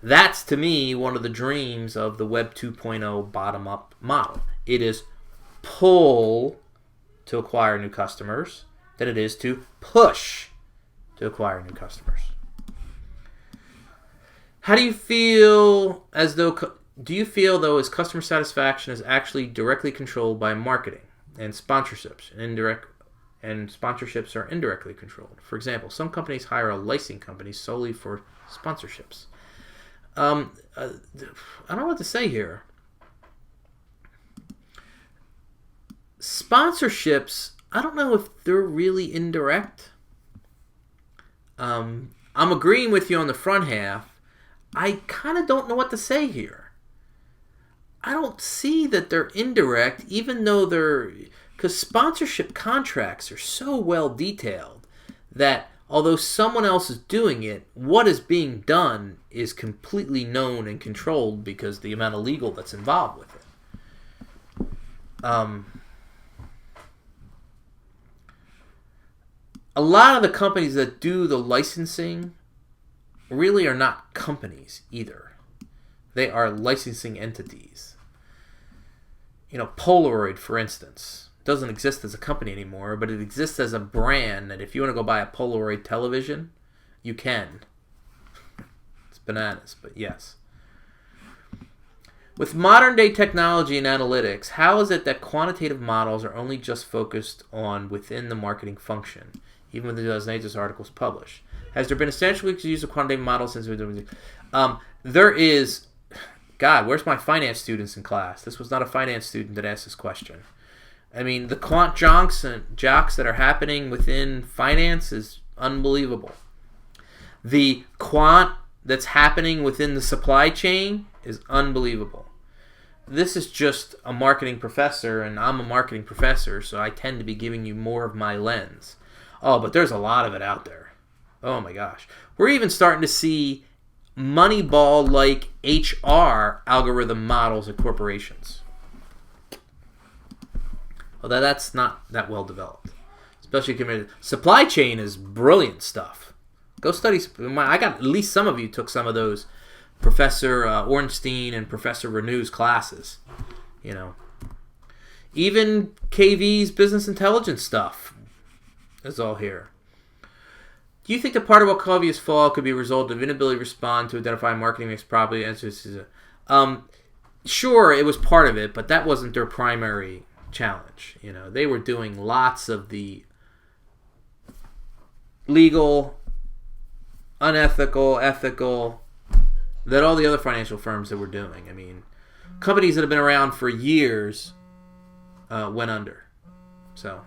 That's to me one of the dreams of the Web 2.0 bottom-up model. It is pull to acquire new customers than it is to push to acquire new customers. How do you feel as customer satisfaction is actually directly controlled by marketing and sponsorships, and sponsorships are indirectly controlled? For example, some companies hire a licensing company solely for sponsorships. I don't know what to say here. Sponsorships, I don't know if they're really indirect. I'm agreeing with you on the front half. I kind of don't know what to say here. I don't see that they're indirect, even though because sponsorship contracts are so well detailed that although someone else is doing it, what is being done is completely known and controlled because the amount of legal that's involved with it. A lot of the companies that do the licensing really are not companies either. They are licensing entities. Polaroid, for instance, doesn't exist as a company anymore, but it exists as a brand that if you want to go buy a Polaroid television, you can. It's bananas, but yes. With modern day technology and analytics, how is it that quantitative models are only just focused on within the marketing function, even when the 2008 this article was published? Has there been a standard use of quantitative models since there is... God, where's my finance students in class? This was not a finance student that asked this question. I mean, the quant jocks that are happening within finance is unbelievable. The quant that's happening within the supply chain is unbelievable. This is just a marketing professor, and I'm a marketing professor, so I tend to be giving you more of my lens. Oh, but there's a lot of it out there. Oh my gosh. We're even starting to see Moneyball-like HR algorithm models at corporations. Although that's not that well developed. Especially compared to supply chain is brilliant stuff. Go study. I got at least some of you took some of those Professor Ornstein and Professor Renew's classes. Even KV's business intelligence stuff is all here. Do you think that part of Wachovya's fall could be a result of inability to respond to identify marketing mix properly? Sure, it was part of it, but that wasn't their primary challenge. They were doing lots of the legal, unethical, ethical, that all the other financial firms that were doing. I mean, companies that have been around for years went under. So...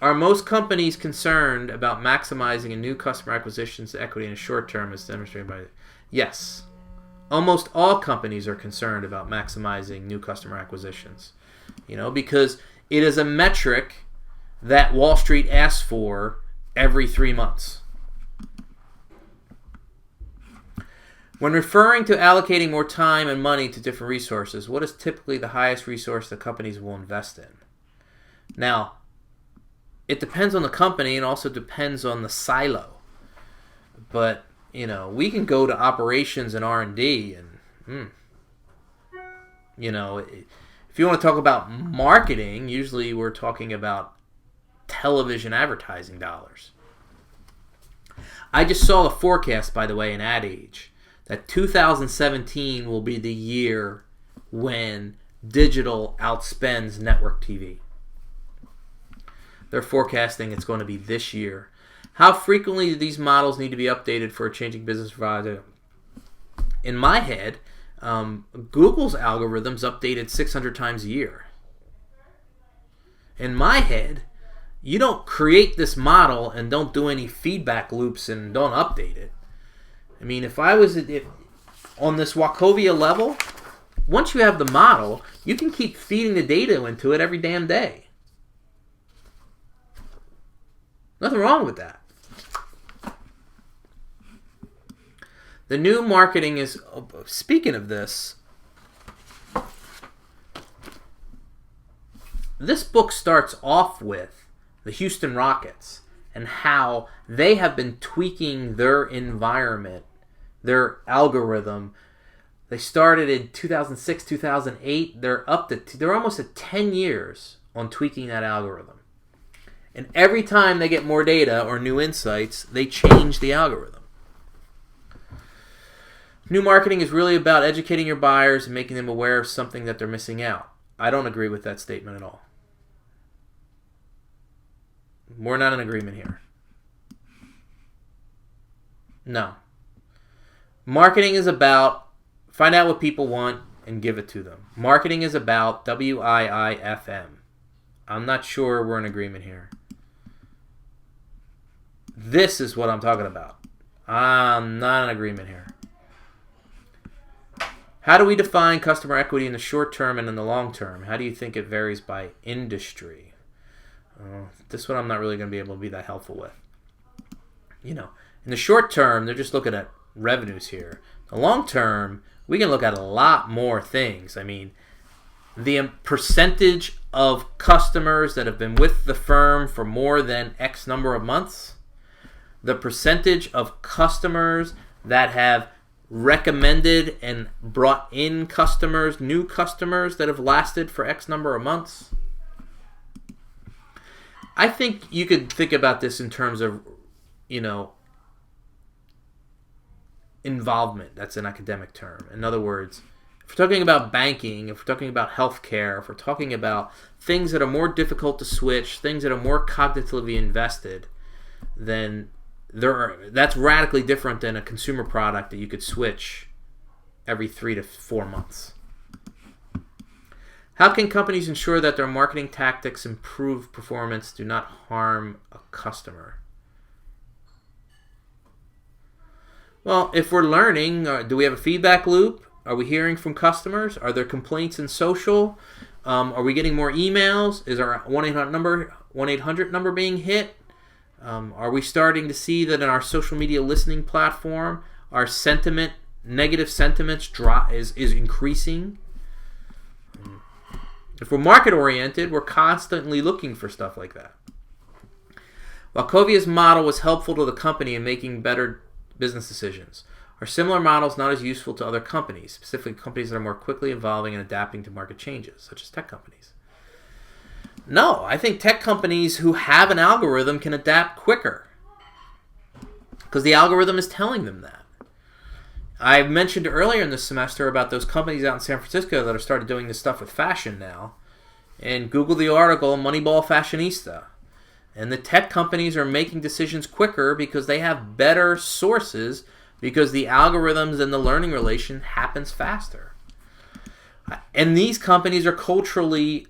Are most companies concerned about maximizing a new customer acquisition's equity in the short term as demonstrated by... Yes. Almost all companies are concerned about maximizing new customer acquisitions. Because it is a metric that Wall Street asks for every 3 months. When referring to allocating more time and money to different resources, what is typically the highest resource that companies will invest in? Now, it depends on the company and also depends on the silo. But, we can go to operations and R&D and, if you want to talk about marketing, usually we're talking about television advertising dollars. I just saw a forecast, by the way, in Ad Age, that 2017 will be the year when digital outspends network TV. They're forecasting it's going to be this year. How frequently do these models need to be updated for a changing business provider? In my head, Google's algorithms updated 600 times a year. In my head, you don't create this model and don't do any feedback loops and don't update it. I mean, if on this Wachovia level, once you have the model, you can keep feeding the data into it every damn day. Nothing wrong with that. The new marketing is, speaking of this, this book starts off with the Houston Rockets and how they have been tweaking their environment, their algorithm. They started in 2006, 2008. They're almost at 10 years on tweaking that algorithm. And every time they get more data or new insights, they change the algorithm. New marketing is really about educating your buyers and making them aware of something that they're missing out. I don't agree with that statement at all. We're not in agreement here. No. Marketing is about find out what people want and give it to them. Marketing is about WIIFM. I'm not sure we're in agreement here. This is what I'm talking about. I'm not in agreement here. How do we define customer equity in the short term and in the long term? How do you think it varies by industry? This one I'm not really going to be able to be that helpful with. In the short term, they're just looking at revenues here. The long term, we can look at a lot more things. I mean, the percentage of customers that have been with the firm for more than X number of months, the percentage of customers that have recommended and brought in customers, new customers that have lasted for X number of months. I think you could think about this in terms of, involvement. That's an academic term. In other words, if we're talking about banking, if we're talking about healthcare, if we're talking about things that are more difficult to switch, things that are more cognitively invested, then that's radically different than a consumer product that you could switch every 3 to 4 months. How can companies ensure that their marketing tactics improve performance, do not harm a customer? Well, if we're learning, do we have a feedback loop? Are we hearing from customers? Are there complaints in social? Are we getting more emails? Is our 1-800 number being hit? Are we starting to see that in our social media listening platform, our negative sentiments is increasing? If we're market oriented, we're constantly looking for stuff like that. Wachovia model was helpful to the company in making better business decisions. Are similar models not as useful to other companies, specifically companies that are more quickly evolving and adapting to market changes, such as tech companies? No, I think tech companies who have an algorithm can adapt quicker because the algorithm is telling them that. I mentioned earlier in this semester about those companies out in San Francisco that have started doing this stuff with fashion now. And Google the article, Moneyball Fashionista. And the tech companies are making decisions quicker because they have better sources because the algorithms and the learning relation happens faster. And these companies are culturally,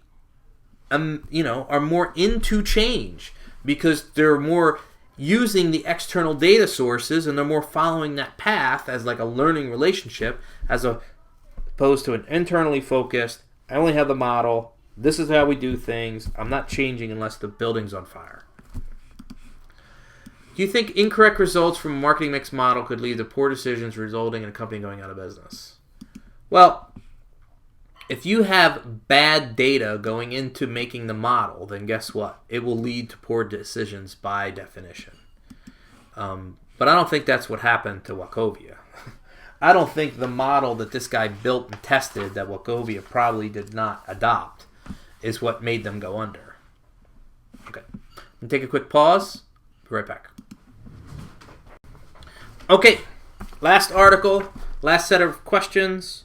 are more into change because they're more using the external data sources and they're more following that path as like a learning relationship as opposed to an internally focused, I only have the model, this is how we do things, I'm not changing unless the building's on fire. Do you think incorrect results from a marketing mix model could lead to poor decisions resulting in a company going out of business? Well, if you have bad data going into making the model, then guess what? It will lead to poor decisions by definition. But I don't think that's what happened to Wachovia. I don't think the model that this guy built and tested that Wachovia probably did not adopt is what made them go under. Okay. I'm going to take a quick pause. Be right back. Okay. Last article. Last set of questions.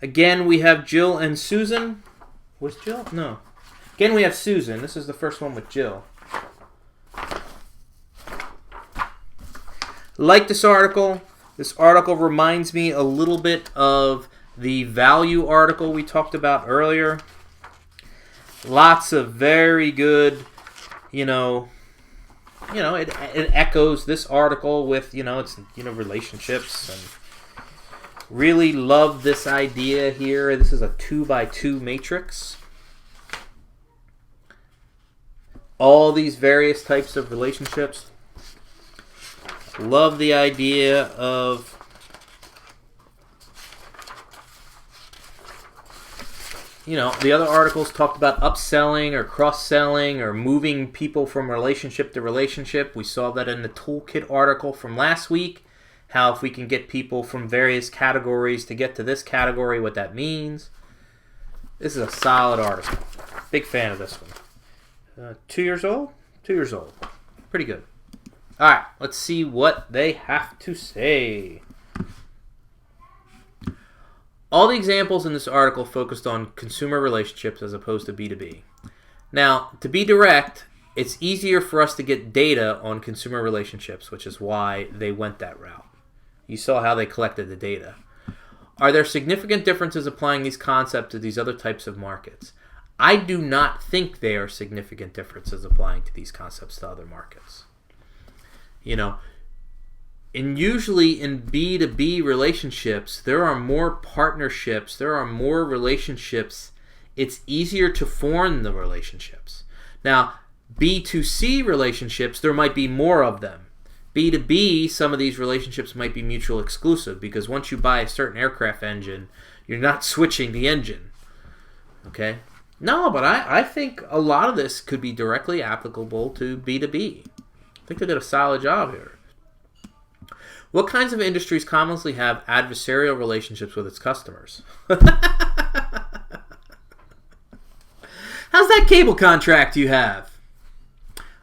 Again, we have Jill and Susan. Was Jill? No. Again, we have Susan. This is the first one with Jill. Like this article. This article reminds me a little bit of the value article we talked about earlier. Lots of very good, it echoes this article with, it's, relationships and really love this idea here. This is a 2x2 matrix. All these various types of relationships. Love the idea of The other articles talked about upselling or cross-selling or moving people from relationship to relationship. We saw that in the toolkit article from last week, how if we can get people from various categories to get to this category, what that means. This is a solid article. Big fan of this one. 2 years old? 2 years old. Pretty good. All right, let's see what they have to say. All the examples in this article focused on consumer relationships as opposed to B2B. Now, to be direct, it's easier for us to get data on consumer relationships, which is why they went that route. You saw how they collected the data. Are there significant differences applying these concepts to these other types of markets? I do not think there are significant differences applying to these concepts to other markets. And usually in B2B relationships, there are more partnerships, there are more relationships. It's easier to form the relationships. Now, B2C relationships, there might be more of them. B2B, some of these relationships might be mutual exclusive because once you buy a certain aircraft engine, you're not switching the engine. Okay? No, but I think a lot of this could be directly applicable to B2B. I think they did a solid job here. What kinds of industries commonly have adversarial relationships with its customers? How's that cable contract you have?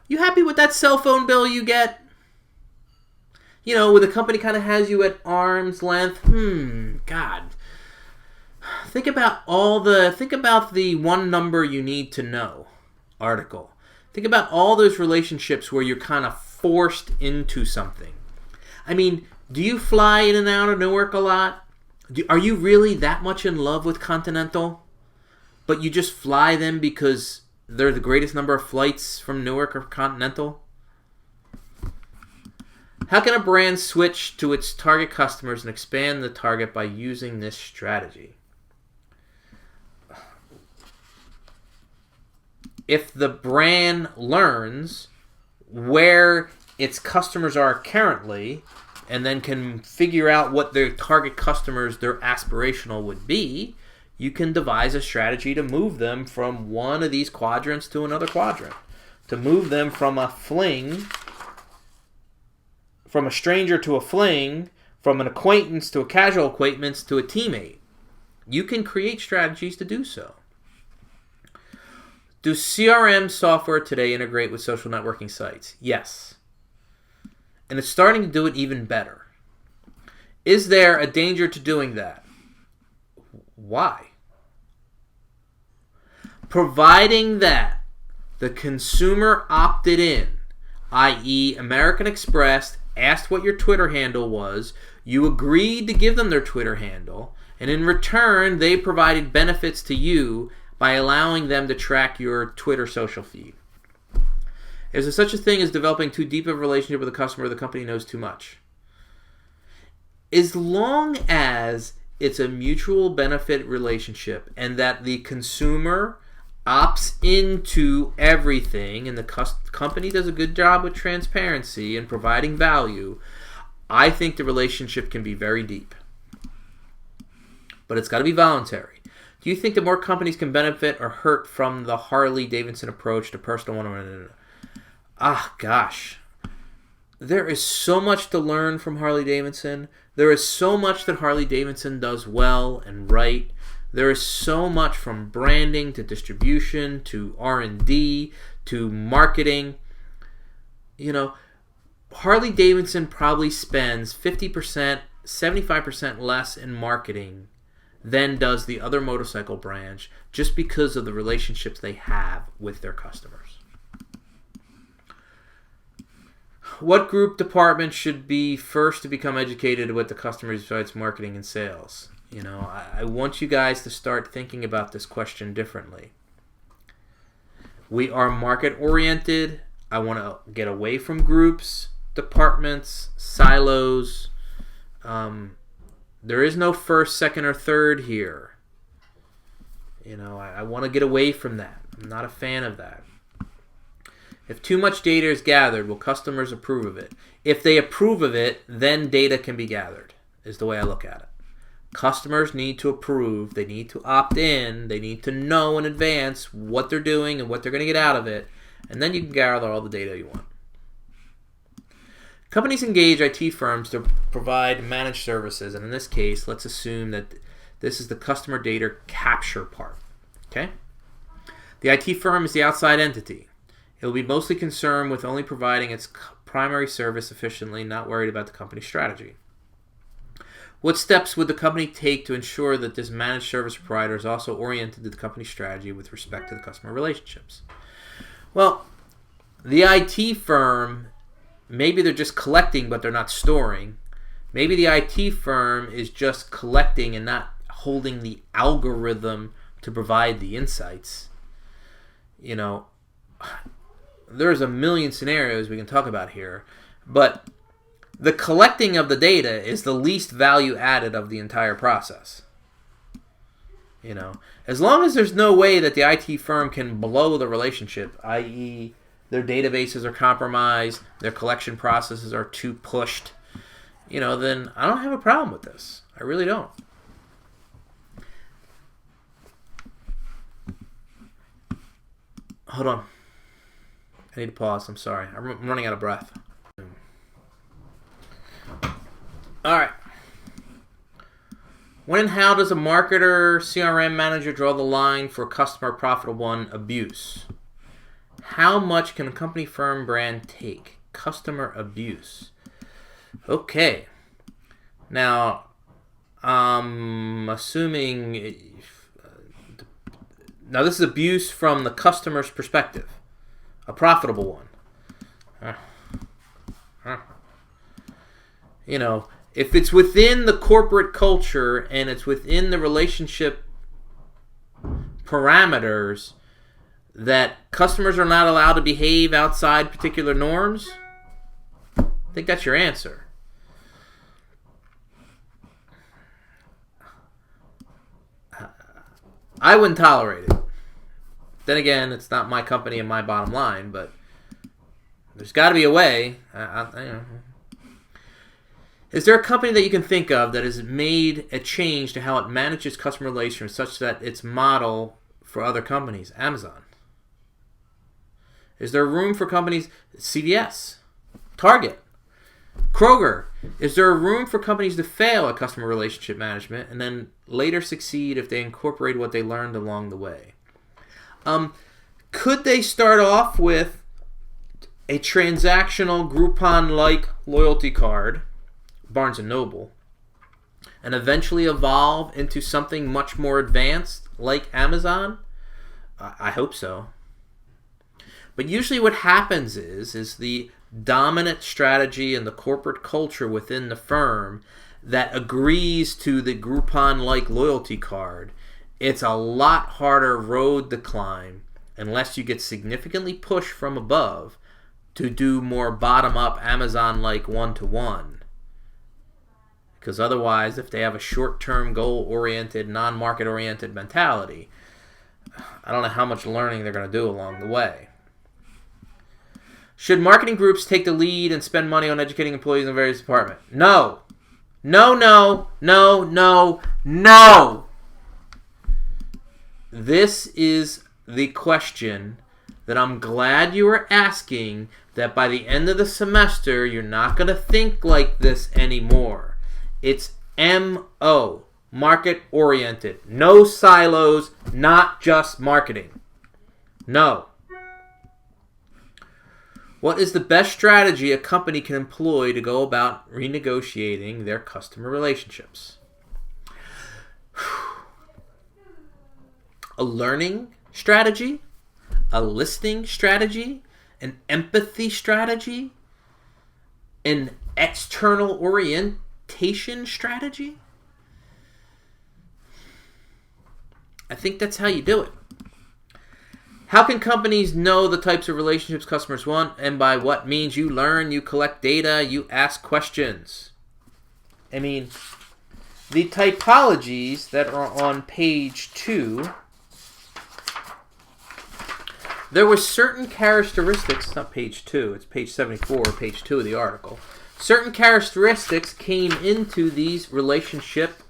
You happy with that cell phone bill you get? Where the company kind of has you at arm's length. God. Think about the one number you need to know article. Think about all those relationships where you're kind of forced into something. I mean, do you fly in and out of Newark a lot? Are you really that much in love with Continental? But you just fly them because they're the greatest number of flights from Newark or Continental? How can a brand switch to its target customers and expand the target by using this strategy? If the brand learns where its customers are currently and then can figure out what their target customers, their aspirational would be, you can devise a strategy to move them from one of these quadrants to another quadrant. To move them from a stranger to a fling, from an acquaintance to a casual acquaintance to a teammate. You can create strategies to do so. Do CRM software today integrate with social networking sites? Yes. And it's starting to do it even better. Is there a danger to doing that? Why? Providing that the consumer opted in, i.e. American Express asked what your Twitter handle was, you agreed to give them their Twitter handle, and in return they provided benefits to you by allowing them to track your Twitter social feed. Is there such a thing as developing too deep of a relationship with a customer the company knows too much? As long as it's a mutual benefit relationship and that the consumer opts into everything and the company does a good job with transparency and providing value, I think the relationship can be very deep. But it's got to be voluntary. Do you think that more companies can benefit or hurt from the Harley-Davidson approach to personal one-on-one? Gosh. There is so much to learn from Harley-Davidson. There is so much that Harley-Davidson does well and right. There is so much from branding to distribution to R&D to marketing. Harley-Davidson probably spends 50%, 75% less in marketing than does the other motorcycle branch just because of the relationships they have with their customers. What group department should be first to become educated with the customers besides marketing and sales? I want you guys to start thinking about this question differently. We are market oriented. I want to get away from groups, departments, silos. There is no first, second, or third here. I want to get away from that. I'm not a fan of that. If too much data is gathered, will customers approve of it? If they approve of it, then data can be gathered, is the way I look at it. Customers need to approve. They need to opt in. They need to know in advance what they're doing and what they're going to get out of it. And then you can gather all the data you want. Companies engage IT firms to provide managed services. And in this case, let's assume that this is the customer data capture part. Okay? The IT firm is the outside entity. It will be mostly concerned with only providing its primary service efficiently, not worried about the company's strategy. What steps would the company take to ensure that this managed service provider is also oriented to the company's strategy with respect to the customer relationships? Well, the IT firm, maybe they're just collecting but they're not storing. Maybe the IT firm is just collecting and not holding the algorithm to provide the insights. You know, there's a million scenarios we can talk about here, but the collecting of the data is the least value added of the entire process. You know, as long as there's no way that the IT firm can blow the relationship, i.e. their databases are compromised, their collection processes are too pushed, you know, then I don't have a problem with this. I really don't. Hold on. I need to pause. I'm sorry. I'm running out of breath. All right. When and how does a marketer, CRM manager draw the line for customer profitable one abuse? How much can a company firm brand take? Customer abuse. Okay. Now, I'm assuming... Now, this is abuse from the customer's perspective. A profitable one. You know, if it's within the corporate culture and it's within the relationship parameters that customers are not allowed to behave outside particular norms, I think that's your answer. I wouldn't tolerate it. Then again, it's not my company and my bottom line, but there's got to be a way. Is there a company that you can think of that has made a change to how it manages customer relations such that it's model for other companies? Amazon. Is there room for companies? CVS. Target. Kroger. Is there room for companies to fail at customer relationship management and then later succeed if they incorporate what they learned along the way? Could they start off with a transactional Groupon-like loyalty card, Barnes & Noble, and eventually evolve into something much more advanced like Amazon? I hope so. But usually what happens is the dominant strategy and the corporate culture within the firm that agrees to the Groupon-like loyalty card, it's a lot harder road to climb unless you get significantly pushed from above to do more bottom-up Amazon-like one-to-one. Because otherwise, if they have a short-term goal-oriented, non-market-oriented mentality, I don't know how much learning they're going to do along the way. Should marketing groups take the lead and spend money on educating employees in various departments? No. No, no, no, no, no. This is the question that I'm glad you are asking, that by the end of the semester, you're not going to think like this anymore. It's MO, market-oriented. No silos, not just marketing. No. What is the best strategy a company can employ to go about renegotiating their customer relationships? A learning strategy, a listening strategy, an empathy strategy, an external orientation strategy? I think that's how you do it. How can companies know the types of relationships customers want, and by what means? You learn, you collect data, you ask questions. I mean, the typologies that are on page 2, there were certain characteristics, it's not page 2, it's page 74, page 2 of the article. Certain characteristics came into these relationship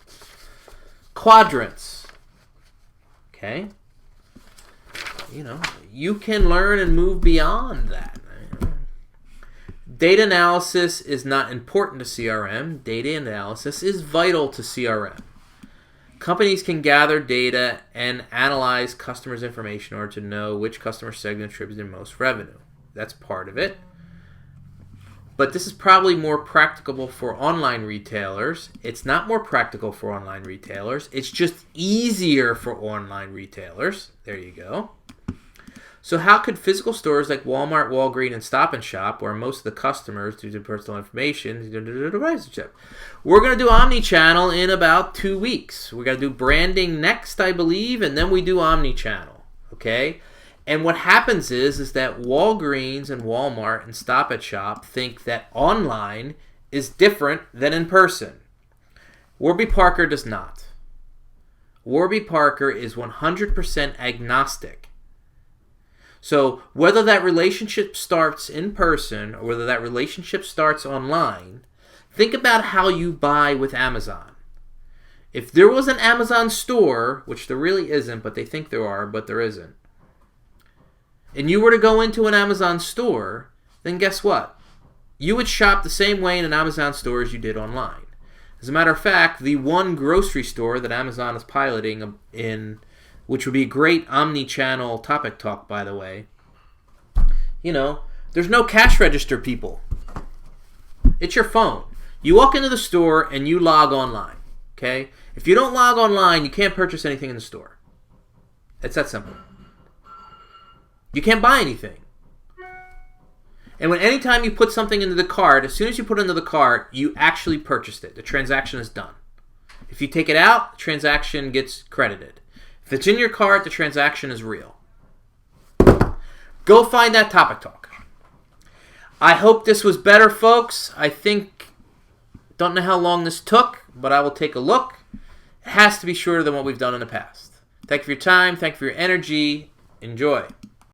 quadrants. Okay? You can learn and move beyond that. Data analysis is not important to CRM. Data analysis is vital to CRM. Companies can gather data and analyze customers' information in order to know which customer segment contributes the most revenue. That's part of it. But this is probably more practicable for online retailers. It's not more practical for online retailers. It's just easier for online retailers. There you go. So how could physical stores like Walmart, Walgreens, and Stop and Shop, where most of the customers do their personal information, relationship? We're going to do omni-channel in about 2 weeks. We're going to do branding next, I believe, and then we do omni-channel. Okay? And what happens is that Walgreens and Walmart and Stop and Shop think that online is different than in person. Warby Parker does not. Warby Parker is 100% agnostic. So whether that relationship starts in person or whether that relationship starts online, think about how you buy with Amazon. If there was an Amazon store, which there really isn't, but they think there are, but there isn't, and you were to go into an Amazon store, then guess what? You would shop the same way in an Amazon store as you did online. As a matter of fact, the one grocery store that Amazon is piloting in, which would be a great omni-channel topic talk, by the way, there's no cash register, people. It's your phone. You walk into the store and you log online, okay? If you don't log online, you can't purchase anything in the store. It's that simple. You can't buy anything. And anytime you put something into the cart, as soon as you put it into the cart, you actually purchased it. The transaction is done. If you take it out, the transaction gets credited. If it's in your cart, the transaction is real. Go find that topic talk. I hope this was better, folks. Don't know how long this took, but I will take a look. It has to be shorter than what we've done in the past. Thank you for your time. Thank you for your energy. Enjoy.